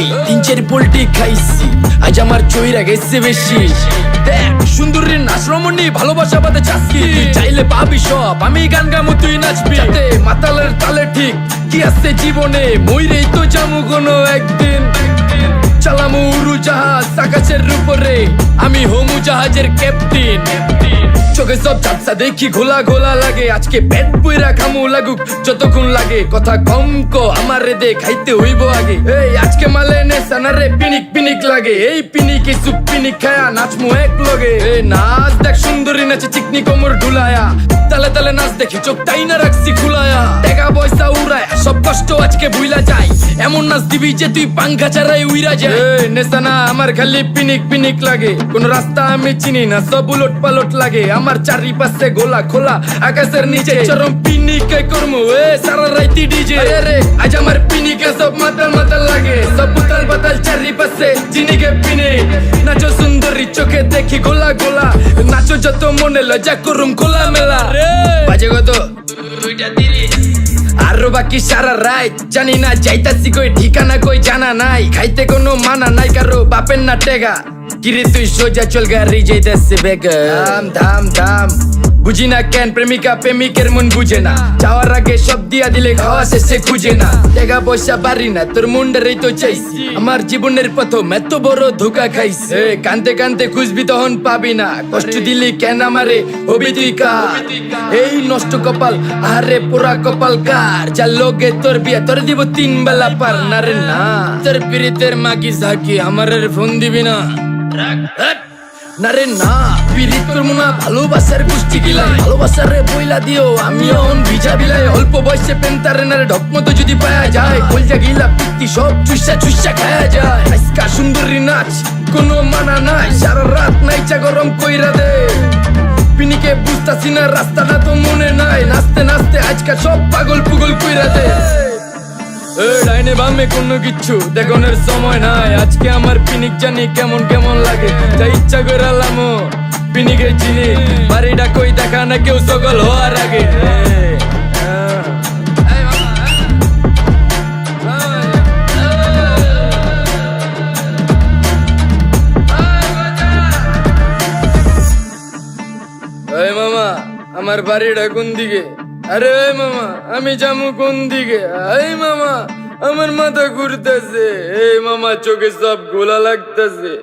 এই 3-4 পোল্টি খাইছি, আজ আমার চইরা গেছে বেশি। দেখ সুন্দরীর নাচ রমণী, ভালোবাসা বাদে চাষকি, চাইলে পাবি সব, আমি গান গামু তুই নাচবি। যাতে মাতালের তালে ঠিক কি আছে জীবনে, মইরেই তো যামু কোনো একদিন। চালামু উড়োজাহাজ আকাশের উপরে, আমি হোমু জাহাজের ক্যাপ্টেন। চোখে সব ঝাপসা দেখি ঘোলা ঘোলা লাগে, আজকে পেট পুইরা খামু লাগুক যতক্ষণ লাগে। কথা কম কো আমারে দে খাইতে হইব আগে। এই আজকে মালে নেশা না রে পিনিক পিনিক লাগে, এই পিনিকে সুপ পিনিক খায়া নাচমু এক লগে। এই নাচ দেখ সুন্দরী নাচে চিকনি কোমর ঢুলায়া, তালে তালে নাচ দেখি চোখ তাই না রাখছি খুলায়া। টাকা পয়সা উড়ায় সব কষ্ট আজকে ভুইলা যাই, এমন নাচ দিবি যে তুই পাঙ্খা ছাড়াই উইরা যায়। নেশা না আমার খালি পিনিক পিনিক লাগে, কোন রাস্তা আমি চিনি না, সব উলট পালট লাগে। আমার চারিপাশে গোলা খোলা আকাশের নিচে, চরম পিনিকে করমু সারা রাইতি ডিজে। রে আজ আমার পিনিকে সব মাতাল মাতাল লাগে, সব উতাল বাতাল চারিপাশে চিনিকে পিনিক। নাচো সুন্দরী চোখে দেখি গোলা গোলা, নাচো যত মনে লজ্জা করুম খোলা মেলা। বাজে কত আরো বাকি সারা রাত জানি না, যাইতাছি কই ঠিকানা কই জানা নাই। খাইতে কোনো মানা নাই কারো বাপের না টেগা, কিরে তুই সোজা চল গাড়ি যাইতাছে বেগা। দাম দাম দাম বুঝি না কেন প্রেমিকা প্রেমিকের মন বুঝে না, যাওয়ার আগে সব দিয়া দিলে খাওয়া শেষে খুঁজে না। টাকা পয়সা বাড়ি না তোর মুন্ডারেই তো চাইছি, আমার জীবনের প্রথম এত বড় ধোকা খাইছে। কানতে কানতে খুঁজবি তখন পাবি না, কষ্ট দিলি কেন আমারে হবি তুই কার। এই নষ্ট কপাল আরে পুরা কপাল কার, যার লোকে তোর বিয়া তোর দিব 3 বেলা পার না রে না। তোর পিরিতের মাগি সাকি আমারের ফোন দিবি না না রে না। পিরিত করবো না ভালোবাসার গোষ্ঠী গিলাই, ভালোবাসারে বইলা দিও আমিও অন ভিজা বিলাই। অল্প বয়সে পেন্তারে নারে ঢকমতো যদি পায়া যায়, কলজা গিলা পিত্তি সব চুষা চুষা খায়া যায়। আজকা সুন্দরী নাচ কোনো মানা নাই, সারা রাত নাইচা গরম কইরা দে। পিনিকে বুঝতাছি না রাস্তাটা তো মনে নাই, নাচতে নাচতে আজকা সব পাগল পুগল কইরা দে। ডাইনে বামে কোনো কিচ্ছু দেখনের সময় নাই, আজকে আমার পিনিক জানি কেমন কেমন লাগে। যা ইচ্ছা করে লামো পিনিকে চিনি, বাড়িটা কই দেখা না কেউ সকল হওয়ার আগে। মামা আমার বাড়িটা কোন দিকে? আরে মামা আমি যামু কোন দিকে? এই মামা আমার মাথা ঘুরতেছে, এই মামা চোখে সব গোলা লাগতেছে।